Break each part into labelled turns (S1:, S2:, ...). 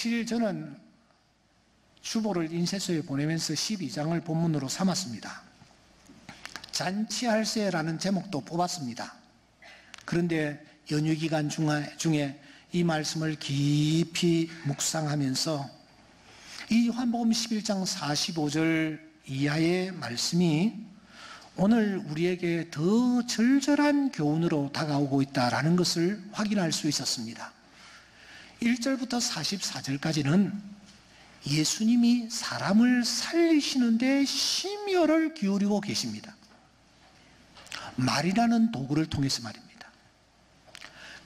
S1: 사실 저는 주보를 인쇄소에 보내면서 12장을 본문으로 삼았습니다. 잔치할세라는 제목도 뽑았습니다. 그런데 연휴기간 중에 이 말씀을 깊이 묵상하면서 이 요한복음 11장 45절 이하의 말씀이 오늘 우리에게 더 절절한 교훈으로 다가오고 있다는 것을 확인할 수 있었습니다. 1절부터 44절까지는 예수님이 사람을 살리시는 데 심혈을 기울이고 계십니다. 말이라는 도구를 통해서 말입니다.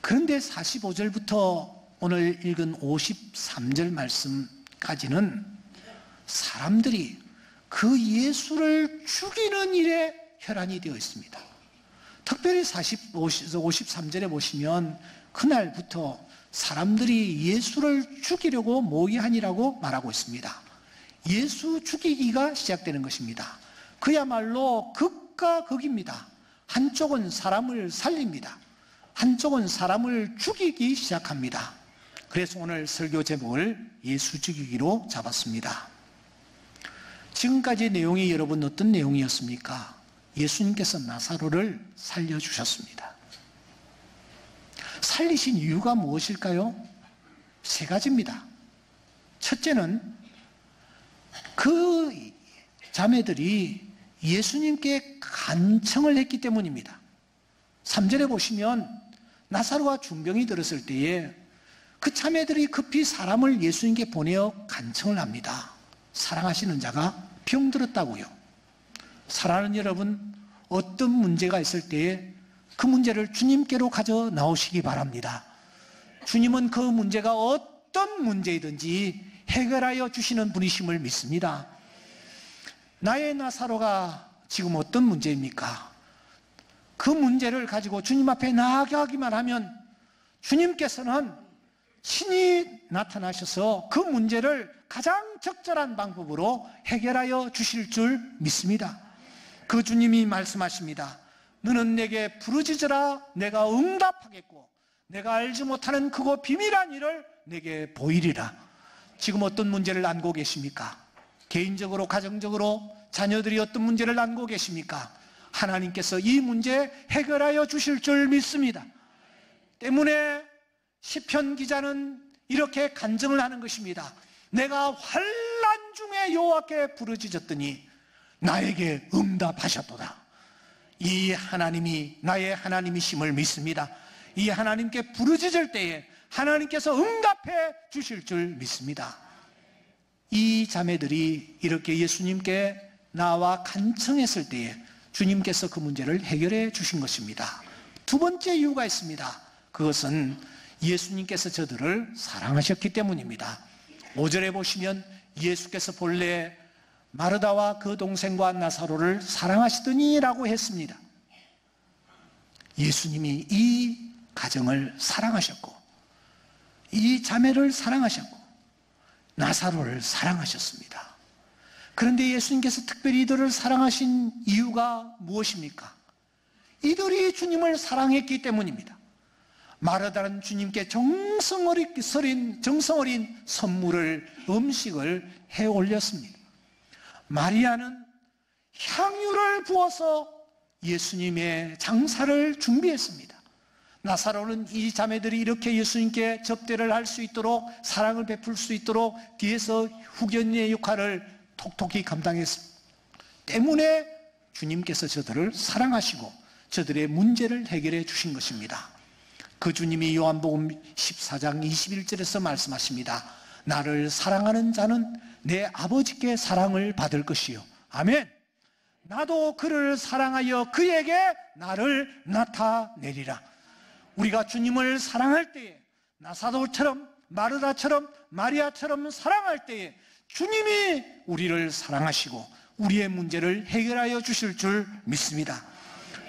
S1: 그런데 45절부터 오늘 읽은 53절 말씀까지는 사람들이 그 예수를 죽이는 일에 혈안이 되어 있습니다. 특별히 53절에 보시면 그날부터 사람들이 예수를 죽이려고 모의하니라고 말하고 있습니다. 예수 죽이기가 시작되는 것입니다. 그야말로 극과 극입니다. 한쪽은 사람을 살립니다. 한쪽은 사람을 죽이기 시작합니다. 그래서 오늘 설교 제목을 예수 죽이기로 잡았습니다. 지금까지 내용이 여러분 어떤 내용이었습니까? 예수님께서 나사로를 살려주셨습니다. 살리신 이유가 무엇일까요? 세 가지입니다. 첫째는 그 자매들이 예수님께 간청을 했기 때문입니다. 3절에 보시면 나사로가 중병이 들었을 때에 그 자매들이 급히 사람을 예수님께 보내어 간청을 합니다. 사랑하시는 자가 병들었다고요. 사랑하는 여러분, 어떤 문제가 있을 때에 그 문제를 주님께로 가져 나오시기 바랍니다. 주님은 그 문제가 어떤 문제이든지 해결하여 주시는 분이심을 믿습니다. 나의 나사로가 지금 어떤 문제입니까? 그 문제를 가지고 주님 앞에 나아가기만 하면 주님께서는 친히 나타나셔서 그 문제를 가장 적절한 방법으로 해결하여 주실 줄 믿습니다. 그 주님이 말씀하십니다. 너는 내게 부르짖으라 내가 응답하겠고 내가 알지 못하는 크고 비밀한 일을 내게 보이리라. 지금 어떤 문제를 안고 계십니까? 개인적으로 가정적으로 자녀들이 어떤 문제를 안고 계십니까? 하나님께서 이 문제 해결하여 주실 줄 믿습니다. 때문에 시편 기자는 이렇게 간증을 하는 것입니다. 내가 환난 중에 여호와께 부르짖었더니 나에게 응답하셨도다. 이 하나님이 나의 하나님이심을 믿습니다. 이 하나님께 부르짖을 때에 하나님께서 응답해 주실 줄 믿습니다. 이 자매들이 이렇게 예수님께 나와 간청했을 때에 주님께서 그 문제를 해결해 주신 것입니다. 두 번째 이유가 있습니다. 그것은 예수님께서 저들을 사랑하셨기 때문입니다. 5절에 보시면 예수께서 본래 마르다와 그 동생과 나사로를 사랑하시더니 라고 했습니다. 예수님이 이 가정을 사랑하셨고 이 자매를 사랑하셨고 나사로를 사랑하셨습니다. 그런데 예수님께서 특별히 이들을 사랑하신 이유가 무엇입니까? 이들이 주님을 사랑했기 때문입니다. 마르다는 주님께 정성 어린 선물을, 음식을 해 올렸습니다. 마리아는 향유를 부어서 예수님의 장사를 준비했습니다. 나사로는 이 자매들이 이렇게 예수님께 접대를 할 수 있도록, 사랑을 베풀 수 있도록 뒤에서 후견인의 역할을 톡톡히 감당했습니다. 때문에 주님께서 저들을 사랑하시고 저들의 문제를 해결해 주신 것입니다. 그 주님이 요한복음 14장 21절에서 말씀하십니다. 나를 사랑하는 자는 내 아버지께 사랑을 받을 것이요. 아멘. 나도 그를 사랑하여 그에게 나를 나타내리라. 우리가 주님을 사랑할 때에 나사로처럼 마르다처럼 마리아처럼 사랑할 때에 주님이 우리를 사랑하시고 우리의 문제를 해결하여 주실 줄 믿습니다.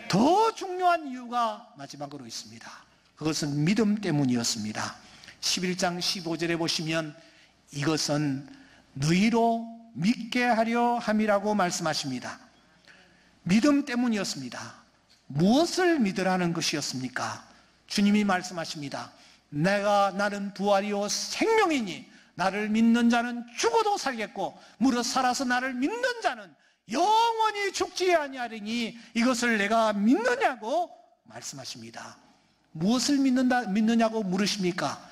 S1: 더 중요한 이유가 마지막으로 있습니다. 그것은 믿음 때문이었습니다. 11장 15절에 보시면 이것은 너희로 믿게 하려 함이라고 말씀하십니다. 믿음 때문이었습니다. 무엇을 믿으라는 것이었습니까? 주님이 말씀하십니다. 나는 부활이요 생명이니 나를 믿는 자는 죽어도 살겠고 무릇 살아서 나를 믿는 자는 영원히 죽지 아니하리니 이것을 내가 믿느냐고 말씀하십니다. 무엇을 믿느냐고 물으십니까?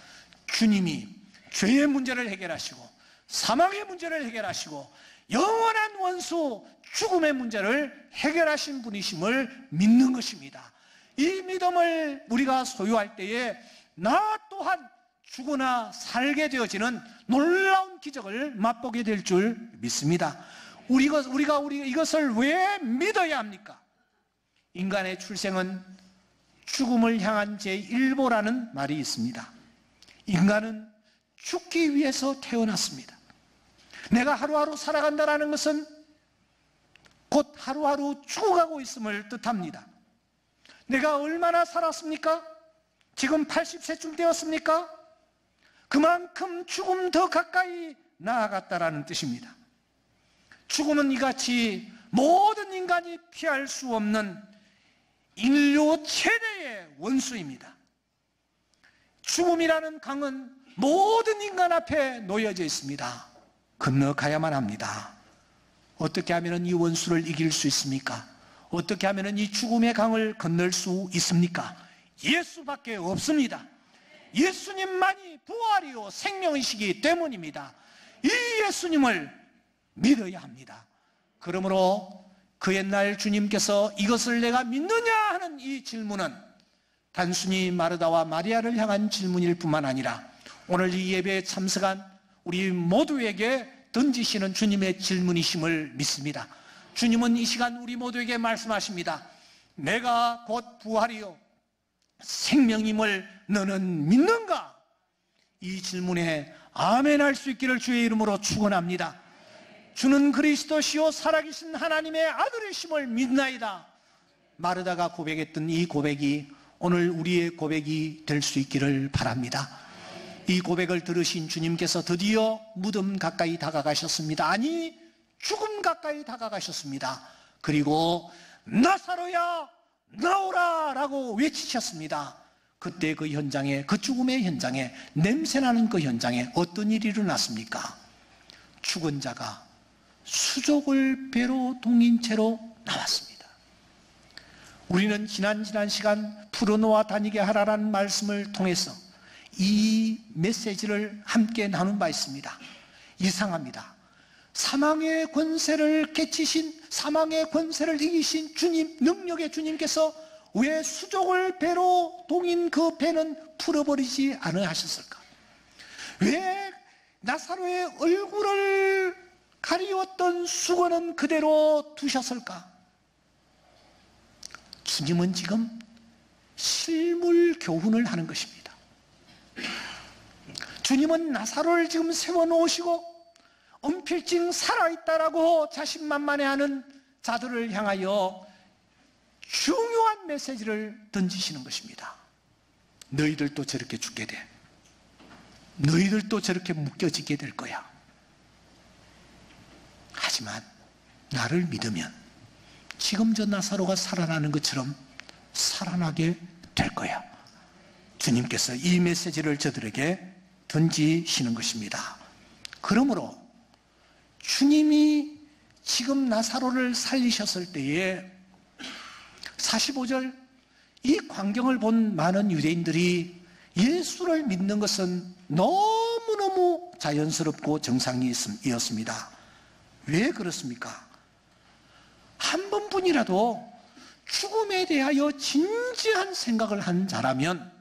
S1: 주님이 죄의 문제를 해결하시고 사망의 문제를 해결하시고 영원한 원수 죽음의 문제를 해결하신 분이심을 믿는 것입니다. 이 믿음을 우리가 소유할 때에 나 또한 죽으나 살게 되어지는 놀라운 기적을 맛보게 될 줄 믿습니다. 우리가 이것을 왜 믿어야 합니까? 인간의 출생은 죽음을 향한 제1보라는 말이 있습니다. 인간은 죽기 위해서 태어났습니다. 내가 하루하루 살아간다는 것은 곧 하루하루 죽어가고 있음을 뜻합니다. 내가 얼마나 살았습니까? 지금 80세쯤 되었습니까? 그만큼 죽음 더 가까이 나아갔다라는 뜻입니다. 죽음은 이같이 모든 인간이 피할 수 없는 인류 최대의 원수입니다. 죽음이라는 강은 모든 인간 앞에 놓여져 있습니다. 건너가야만 합니다. 어떻게 하면 이 원수를 이길 수 있습니까? 어떻게 하면 이 죽음의 강을 건널 수 있습니까? 예수밖에 없습니다. 예수님만이 부활이요 생명이시기 때문입니다. 이 예수님을 믿어야 합니다. 그러므로 그 옛날 주님께서 이것을 내가 믿느냐 하는 이 질문은 단순히 마르다와 마리아를 향한 질문일 뿐만 아니라 오늘 이 예배에 참석한 우리 모두에게 던지시는 주님의 질문이심을 믿습니다. 주님은 이 시간 우리 모두에게 말씀하십니다. 내가 곧 부활이요 생명임을 너는 믿는가? 이 질문에 아멘할 수 있기를 주의 이름으로 축원합니다. 주는 그리스도시요 살아계신 하나님의 아들이심을 믿나이다. 마르다가 고백했던 이 고백이 오늘 우리의 고백이 될 수 있기를 바랍니다. 이 고백을 들으신 주님께서 드디어 무덤 가까이 다가가셨습니다. 아니 죽음 가까이 다가가셨습니다. 그리고 나사로야 나오라 라고 외치셨습니다. 그때 그 현장에, 그 죽음의 현장에, 냄새나는 그 현장에 어떤 일이 일어났습니까? 죽은 자가 수족을 배로 동인 채로 나왔습니다. 우리는 지난 시간 풀어놓아 다니게 하라라는 말씀을 통해서 이 메시지를 함께 나눈 바 있습니다. 이상합니다. 사망의 권세를 깨치신, 사망의 권세를 이기신 주님, 능력의 주님께서 왜 수족을 배로 동인 그 배는 풀어버리지 않으셨을까? 왜 나사로의 얼굴을 가리웠던 수건은 그대로 두셨을까? 주님은 지금 실물 교훈을 하는 것입니다. 주님은 나사로를 지금 세워놓으시고 은필징 살아있다라고 자신만만해하는 자들을 향하여 중요한 메시지를 던지시는 것입니다. 너희들도 저렇게 죽게 돼. 너희들도 저렇게 묶여지게 될 거야. 하지만 나를 믿으면 지금 저 나사로가 살아나는 것처럼 살아나게 될 거야. 주님께서 이 메시지를 저들에게 던지시는 것입니다. 그러므로 주님이 지금 나사로를 살리셨을 때에 45절 이 광경을 본 많은 유대인들이 예수를 믿는 것은 너무너무 자연스럽고 정상이었습니다. 왜 그렇습니까? 한 번뿐이라도 죽음에 대하여 진지한 생각을 한 자라면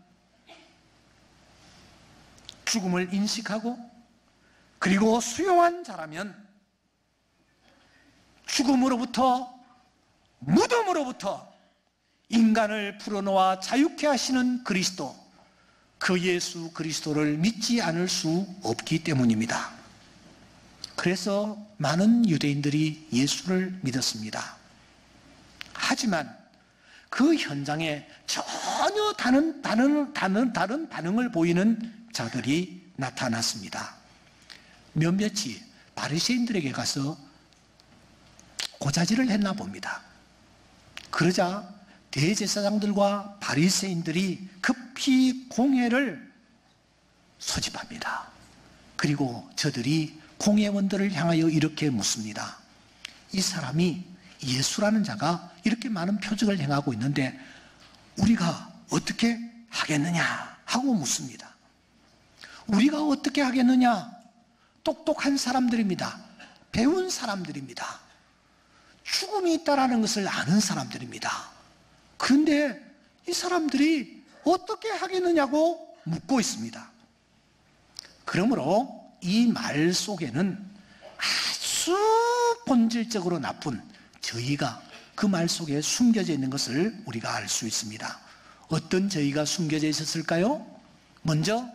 S1: 죽음을 인식하고 그리고 수용한 자라면 죽음으로부터 무덤으로부터 인간을 풀어놓아 자유케 하시는 그리스도, 그 예수 그리스도를 믿지 않을 수 없기 때문입니다. 그래서 많은 유대인들이 예수를 믿었습니다. 하지만 그 현장에 전혀 다른 반응을 보이는 자들이 나타났습니다. 몇몇이 바리새인들에게 가서 고자질을 했나 봅니다. 그러자 대제사장들과 바리새인들이 급히 공회를 소집합니다. 그리고 저들이 공회원들을 향하여 이렇게 묻습니다. 이 사람이 예수라는 자가 이렇게 많은 표적을 행하고 있는데 우리가 어떻게 하겠느냐 하고 묻습니다. 우리가 어떻게 하겠느냐? 똑똑한 사람들입니다. 배운 사람들입니다. 죽음이 있다는 것을 아는 사람들입니다. 그런데 이 사람들이 어떻게 하겠느냐고 묻고 있습니다. 그러므로 이 말 속에는 아주 본질적으로 나쁜 저희가 그 말 속에 숨겨져 있는 것을 우리가 알 수 있습니다. 어떤 저희가 숨겨져 있었을까요? 먼저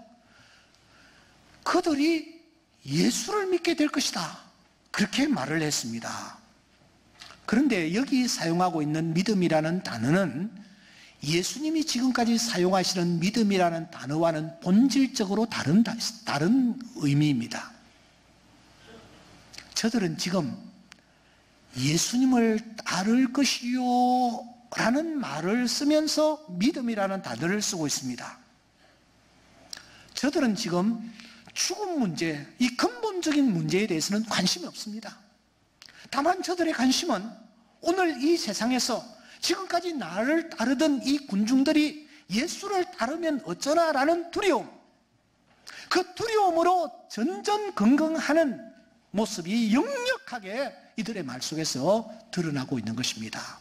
S1: 그들이 예수를 믿게 될 것이다, 그렇게 말을 했습니다. 그런데 여기 사용하고 있는 믿음이라는 단어는 예수님이 지금까지 사용하시는 믿음이라는 단어와는 본질적으로 다른 의미입니다. 저들은 지금 예수님을 따를 것이요 라는 말을 쓰면서 믿음이라는 단어를 쓰고 있습니다. 저들은 지금 죽음 문제, 이 근본적인 문제에 대해서는 관심이 없습니다. 다만 저들의 관심은 오늘 이 세상에서 지금까지 나를 따르던 이 군중들이 예수를 따르면 어쩌나라는 두려움, 그 두려움으로 전전긍긍하는 모습이 역력하게 이들의 말 속에서 드러나고 있는 것입니다.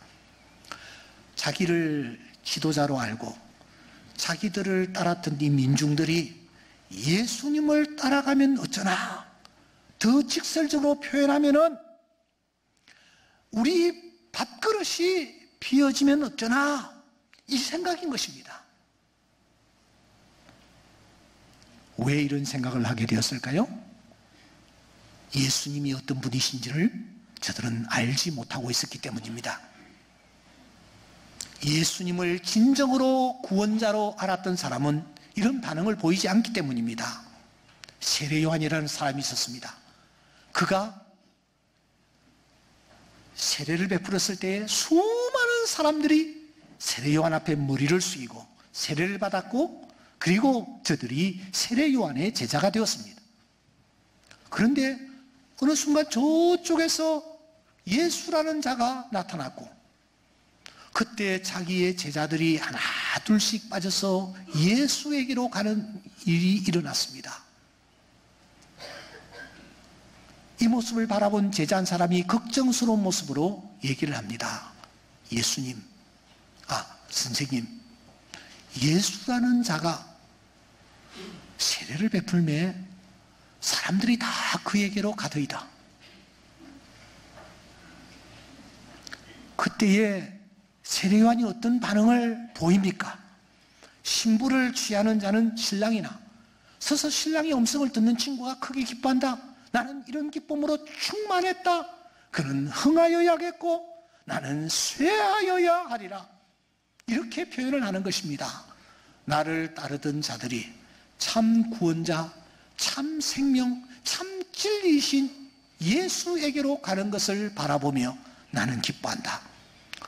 S1: 자기를 지도자로 알고 자기들을 따랐던 이 민중들이 예수님을 따라가면 어쩌나, 더 직설적으로 표현하면은 우리 밥그릇이 비어지면 어쩌나, 이 생각인 것입니다. 왜 이런 생각을 하게 되었을까요? 예수님이 어떤 분이신지를 저들은 알지 못하고 있었기 때문입니다. 예수님을 진정으로 구원자로 알았던 사람은 이런 반응을 보이지 않기 때문입니다. 세례 요한이라는 사람이 있었습니다. 그가 세례를 베풀었을 때에 수많은 사람들이 세례 요한 앞에 머리를 숙이고 세례를 받았고, 그리고 저들이 세례 요한의 제자가 되었습니다. 그런데 어느 순간 저쪽에서 예수라는 자가 나타났고, 그때 자기의 제자들이 하나 둘씩 빠져서 예수에게로 가는 일이 일어났습니다. 이 모습을 바라본 제자 한 사람이 걱정스러운 모습으로 얘기를 합니다. 예수님, 선생님, 예수라는 자가 세례를 베풀매 사람들이 다 그에게로 가더이다. 그때에 세례 요한이 어떤 반응을 보입니까? 신부를 취하는 자는 신랑이나 서서 신랑의 음성을 듣는 친구가 크게 기뻐한다. 나는 이런 기쁨으로 충만했다. 그는 흥하여야겠고 나는 쇠하여야 하리라. 이렇게 표현을 하는 것입니다. 나를 따르던 자들이 참 구원자, 참 생명, 참 진리이신 예수에게로 가는 것을 바라보며 나는 기뻐한다.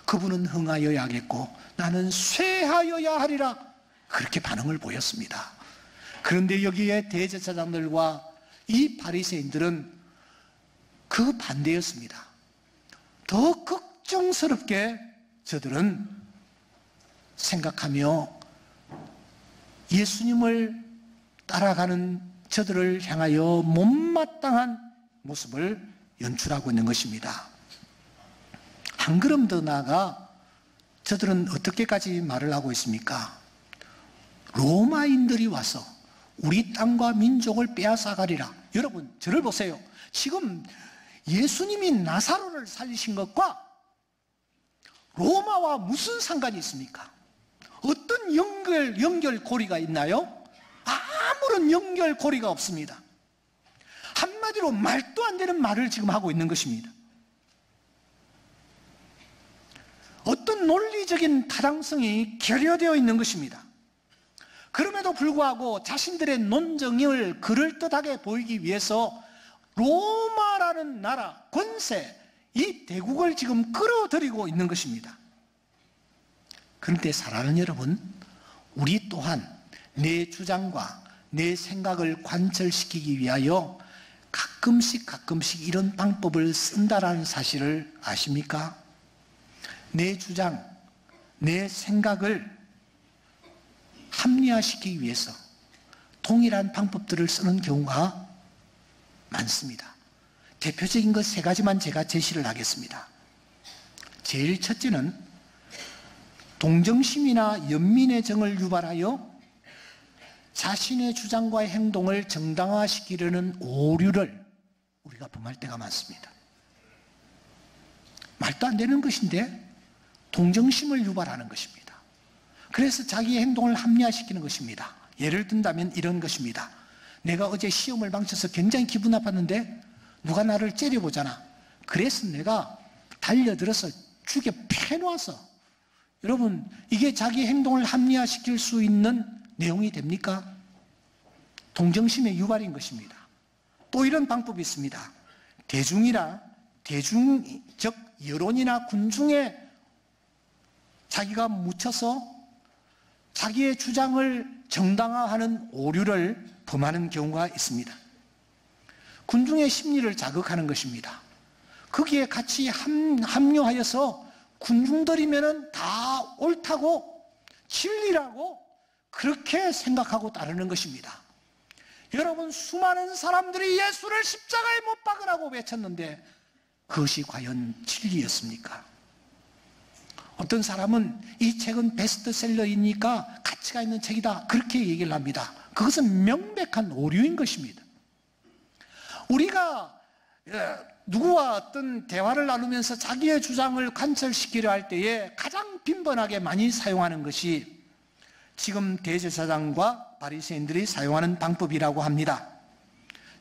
S1: 그분은 흥하여야겠고 나는 쇠하여야 하리라. 그렇게 반응을 보였습니다. 그런데 여기에 대제사장들과 이 바리새인들은 그 반대였습니다. 더 걱정스럽게 저들은 생각하며 예수님을 따라가는 저들을 향하여 못마땅한 모습을 연출하고 있는 것입니다. 한 걸음 더 나아가 저들은 어떻게까지 말을 하고 있습니까? 로마인들이 와서 우리 땅과 민족을 빼앗아가리라. 여러분, 저를 보세요. 지금 예수님이 나사로를 살리신 것과 로마와 무슨 상관이 있습니까? 어떤 연결고리가 있나요? 아무런 연결고리가 없습니다. 한마디로 말도 안 되는 말을 지금 하고 있는 것입니다. 어떤 논리적인 타당성이 결여되어 있는 것입니다. 그럼에도 불구하고 자신들의 논정을 그럴듯하게 보이기 위해서 로마라는 나라, 권세, 이 대국을 지금 끌어들이고 있는 것입니다. 그런데 사랑하는 여러분, 우리 또한 내 주장과 내 생각을 관철시키기 위하여 가끔씩 이런 방법을 쓴다라는 사실을 아십니까? 내 주장, 내 생각을 합리화시키기 위해서 동일한 방법들을 쓰는 경우가 많습니다. 대표적인 것 3가지만 제가 제시를 하겠습니다. 제일 첫째는 동정심이나 연민의 정을 유발하여 자신의 주장과 행동을 정당화시키려는 오류를 우리가 범할 때가 많습니다. 말도 안 되는 것인데 동정심을 유발하는 것입니다. 그래서 자기의 행동을 합리화시키는 것입니다. 예를 든다면 이런 것입니다. 내가 어제 시험을 망쳐서 굉장히 기분 나빴는데 누가 나를 째려보잖아. 그래서 내가 달려들어서 죽여 패놓아서, 여러분, 이게 자기 행동을 합리화시킬 수 있는 내용이 됩니까? 동정심의 유발인 것입니다. 또 이런 방법이 있습니다. 대중적 여론이나 군중에 자기가 묻혀서 자기의 주장을 정당화하는 오류를 범하는 경우가 있습니다. 군중의 심리를 자극하는 것입니다. 거기에 같이 합류하여서 군중들이면 다 옳다고 진리라고 그렇게 생각하고 따르는 것입니다. 여러분, 수많은 사람들이 예수를 십자가에 못 박으라고 외쳤는데 그것이 과연 진리였습니까? 어떤 사람은 이 책은 베스트셀러이니까 가치가 있는 책이다, 그렇게 얘기를 합니다. 그것은 명백한 오류인 것입니다. 우리가 누구와 어떤 대화를 나누면서 자기의 주장을 관철시키려 할 때에 가장 빈번하게 많이 사용하는 것이 지금 대제사장과 바리새인들이 사용하는 방법이라고 합니다.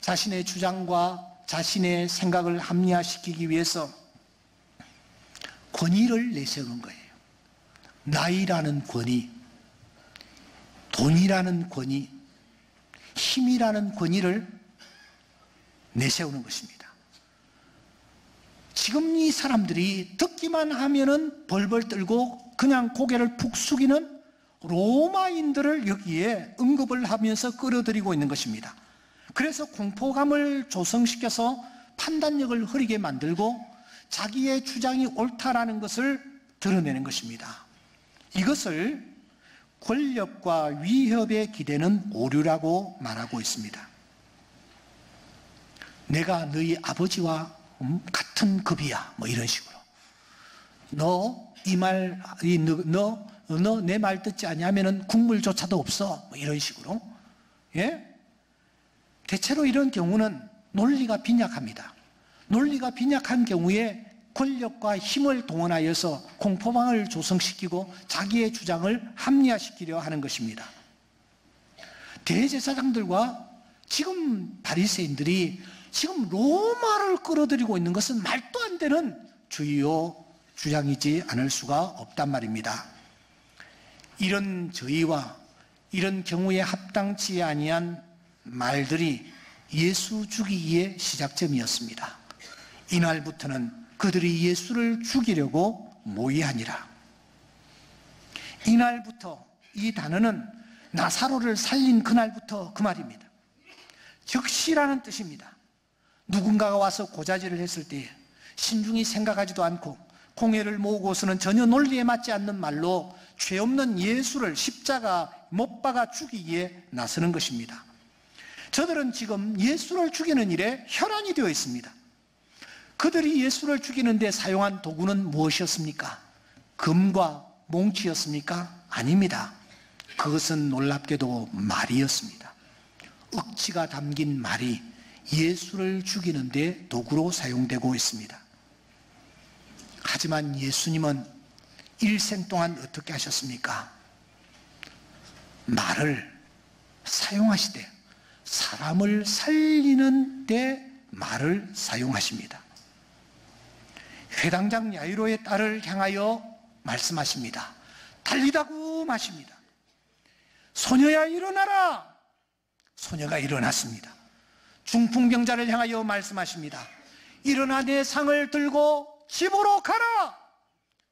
S1: 자신의 주장과 자신의 생각을 합리화시키기 위해서 권위를 내세우는 거예요. 나이라는 권위, 돈이라는 권위, 힘이라는 권위를 내세우는 것입니다. 지금 이 사람들이 듣기만 하면은 벌벌 떨고 그냥 고개를 푹 숙이는 로마인들을 여기에 언급을 하면서 끌어들이고 있는 것입니다. 그래서 공포감을 조성시켜서 판단력을 흐리게 만들고 자기의 주장이 옳다라는 것을 드러내는 것입니다. 이것을 권력과 위협에 기대는 오류라고 말하고 있습니다. 내가 너희 아버지와 같은 급이야, 뭐 이런 식으로. 너 내 말 듣지 않으면은 국물조차도 없어, 뭐 이런 식으로. 예? 대체로 이런 경우는 논리가 빈약합니다. 논리가 빈약한 경우에 권력과 힘을 동원하여서 공포망을 조성시키고 자기의 주장을 합리화시키려 하는 것입니다. 대제사장들과 지금 바리새인들이 지금 로마를 끌어들이고 있는 것은 말도 안 되는 주요 주장이지 않을 수가 없단 말입니다. 이런 저희와 이런 경우에 합당치 아니한 말들이 예수 죽이기의 시작점이었습니다. 이날부터는 그들이 예수를 죽이려고 모의하니라. 이날부터, 이 단어는 나사로를 살린 그날부터 그 말입니다. 즉시라는 뜻입니다. 누군가가 와서 고자질을 했을 때 신중히 생각하지도 않고 공회를 모으고서는 전혀 논리에 맞지 않는 말로 죄 없는 예수를 십자가 못 박아 죽이기에 나서는 것입니다. 저들은 지금 예수를 죽이는 일에 혈안이 되어 있습니다. 그들이 예수를 죽이는 데 사용한 도구는 무엇이었습니까? 금과 몽치였습니까? 아닙니다. 그것은 놀랍게도 말이었습니다. 억지가 담긴 말이 예수를 죽이는 데 도구로 사용되고 있습니다. 하지만 예수님은 일생 동안 어떻게 하셨습니까? 말을 사용하시되 사람을 살리는 데 말을 사용하십니다. 회당장 야이로의 딸을 향하여 말씀하십니다. 달리다구 마십니다. 소녀야 일어나라. 소녀가 일어났습니다. 중풍병자를 향하여 말씀하십니다. 일어나 내 상을 들고 집으로 가라.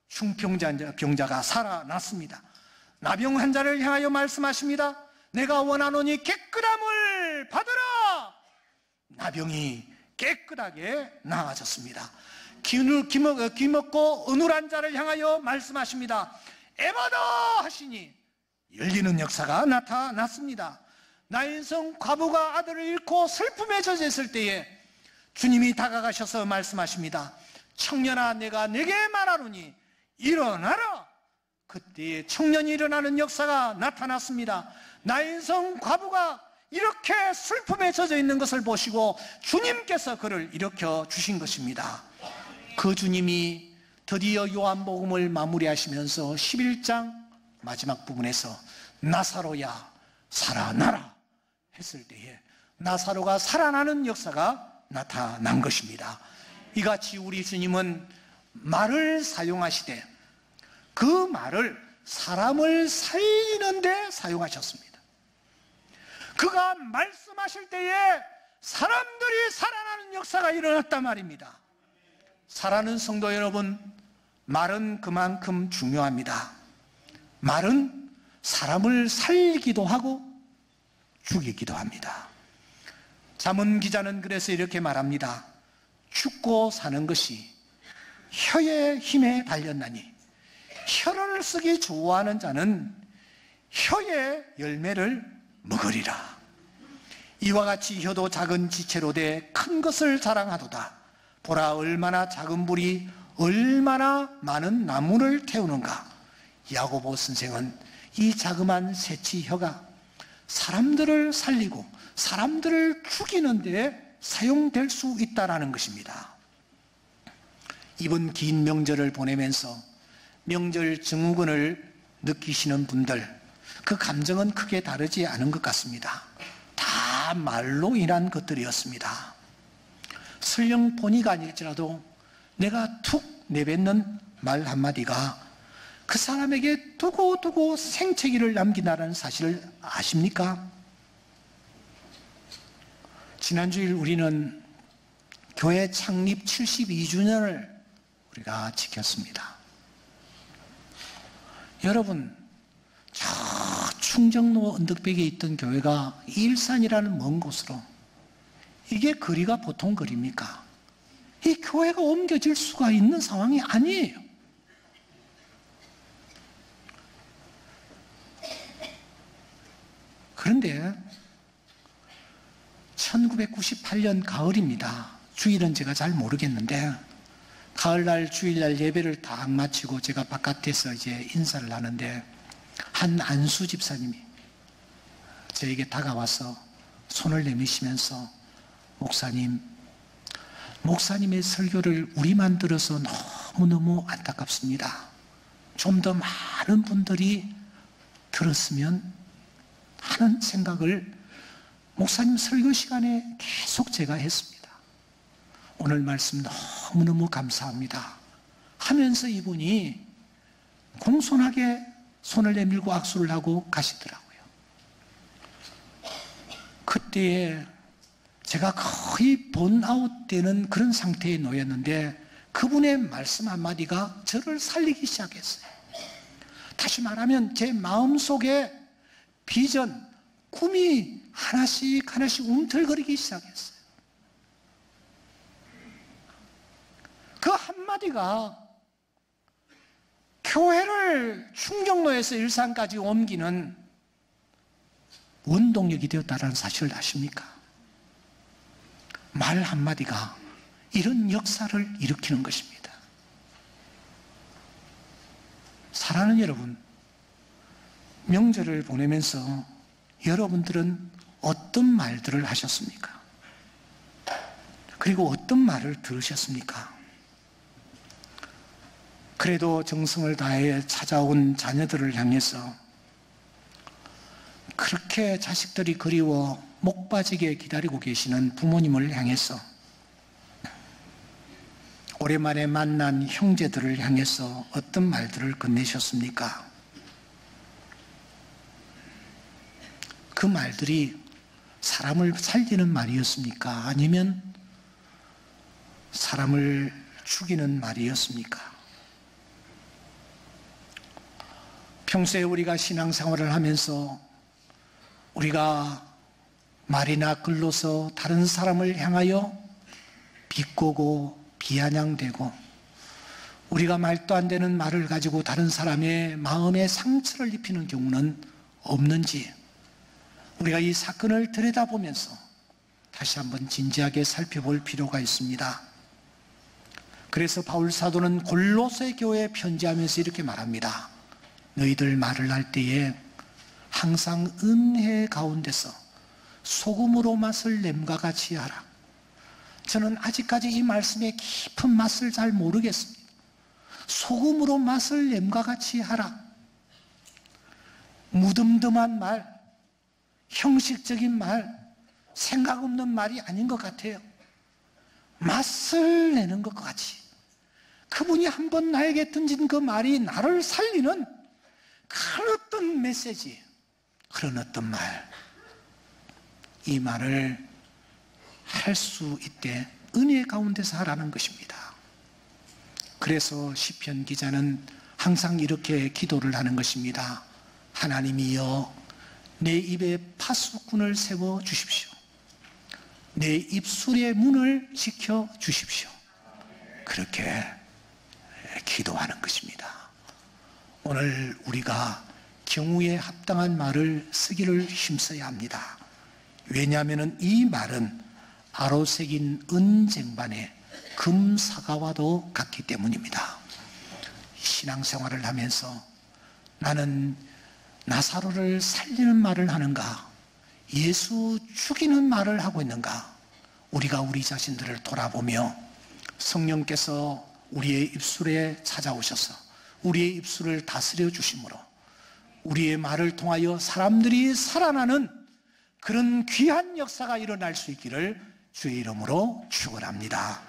S1: 중풍병자가 살아났습니다. 나병 환자를 향하여 말씀하십니다. 내가 원하노니 깨끗함을 받으라. 나병이 깨끗하게 나아졌습니다. 기먹고 어눌한 자를 향하여 말씀하십니다. 에바다 하시니 열리는 역사가 나타났습니다. 나인성 과부가 아들을 잃고 슬픔에 젖어 있을 때에 주님이 다가가셔서 말씀하십니다. 청년아, 내가 네게 말하노니 일어나라. 그때에 청년이 일어나는 역사가 나타났습니다. 나인성 과부가 이렇게 슬픔에 젖어 있는 것을 보시고 주님께서 그를 일으켜 주신 것입니다. 그 주님이 드디어 요한복음을 마무리하시면서 11장 마지막 부분에서 나사로야 살아나라 했을 때에 나사로가 살아나는 역사가 나타난 것입니다. 이같이 우리 주님은 말을 사용하시되 그 말을 사람을 살리는 데 사용하셨습니다. 그가 말씀하실 때에 사람들이 살아나는 역사가 일어났단 말입니다. 사랑하는 성도 여러분, 말은 그만큼 중요합니다. 말은 사람을 살리기도 하고 죽이기도 합니다. 잠언 기자는 그래서 이렇게 말합니다. 죽고 사는 것이 혀의 힘에 달렸나니 혀를 쓰기 좋아하는 자는 혀의 열매를 먹으리라. 이와 같이 혀도 작은 지체로 돼 큰 것을 자랑하도다. 보라, 얼마나 작은 불이 얼마나 많은 나무를 태우는가. 야고보 선생은 이 자그마한 새치 혀가 사람들을 살리고 사람들을 죽이는 데 사용될 수 있다는 것입니다. 이번 긴 명절을 보내면서 명절 증후군을 느끼시는 분들, 그 감정은 크게 다르지 않은 것 같습니다. 다 말로 인한 것들이었습니다. 설령 본의가 아닐지라도 내가 툭 내뱉는 말 한마디가 그 사람에게 두고두고 생채기를 남긴다는 사실을 아십니까? 지난주일 우리는 교회 창립 72주년을 우리가 지켰습니다. 여러분, 저 충정로 언덕백에 있던 교회가 일산이라는 먼 곳으로, 이게 거리가 보통 거리입니까? 이 교회가 옮겨질 수가 있는 상황이 아니에요. 그런데 1998년 가을입니다. 주일은 제가 잘 모르겠는데 가을날 주일날 예배를 다 마치고 제가 바깥에서 이제 인사를 하는데 한 안수 집사님이 저에게 다가와서 손을 내미시면서 목사님의 설교를 우리만 들어서 너무너무 안타깝습니다. 좀 더 많은 분들이 들었으면 하는 생각을 목사님 설교 시간에 계속 제가 했습니다. 오늘 말씀 너무너무 감사합니다 하면서 이분이 공손하게 손을 내밀고 악수를 하고 가시더라고요. 그때에 제가 거의 번아웃 되는 그런 상태에 놓였는데 그분의 말씀 한마디가 저를 살리기 시작했어요. 다시 말하면 제 마음속에 비전, 꿈이 하나씩 하나씩 움틀거리기 시작했어요. 그 한마디가 교회를 충정로에서 일산까지 옮기는 원동력이 되었다는 사실을 아십니까? 말 한마디가 이런 역사를 일으키는 것입니다. 사랑하는 여러분, 명절을 보내면서 여러분들은 어떤 말들을 하셨습니까? 그리고 어떤 말을 들으셨습니까? 그래도 정성을 다해 찾아온 자녀들을 향해서 그렇게 자식들이 그리워 목 빠지게 기다리고 계시는 부모님을 향해서 오랜만에 만난 형제들을 향해서 어떤 말들을 건네셨습니까? 그 말들이 사람을 살리는 말이었습니까? 아니면 사람을 죽이는 말이었습니까? 평소에 우리가 신앙생활을 하면서 우리가 말이나 글로서 다른 사람을 향하여 비꼬고 비아냥대고 우리가 말도 안 되는 말을 가지고 다른 사람의 마음에 상처를 입히는 경우는 없는지 우리가 이 사건을 들여다보면서 다시 한번 진지하게 살펴볼 필요가 있습니다. 그래서 바울 사도는 골로새 교회에 편지하면서 이렇게 말합니다. 너희들 말을 할 때에 항상 은혜 가운데서 소금으로 맛을 냄과 같이 하라. 저는 아직까지 이 말씀의 깊은 맛을 잘 모르겠습니다. 소금으로 맛을 냄과 같이 하라. 무덤덤한 말, 형식적인 말, 생각 없는 말이 아닌 것 같아요. 맛을 내는 것 같이 그분이 한번 나에게 던진 그 말이 나를 살리는 그런 어떤 메시지, 그런 어떤 말, 이 말을 할 수 있되 은혜 가운데서 하라는 것입니다. 그래서 시편 기자는 항상 이렇게 기도를 하는 것입니다. 하나님이여 내 입에 파수꾼을 세워 주십시오. 내 입술의 문을 지켜 주십시오. 그렇게 기도하는 것입니다. 오늘 우리가 경우에 합당한 말을 쓰기를 힘써야 합니다. 왜냐하면 이 말은 아로새긴 은쟁반의 금사과와도 같기 때문입니다. 신앙생활을 하면서 나는 나사로를 살리는 말을 하는가, 예수 죽이는 말을 하고 있는가, 우리가 우리 자신들을 돌아보며 성령께서 우리의 입술에 찾아오셔서 우리의 입술을 다스려 주심으로 우리의 말을 통하여 사람들이 살아나는 그런 귀한 역사가 일어날 수 있기를 주의 이름으로 축원합니다.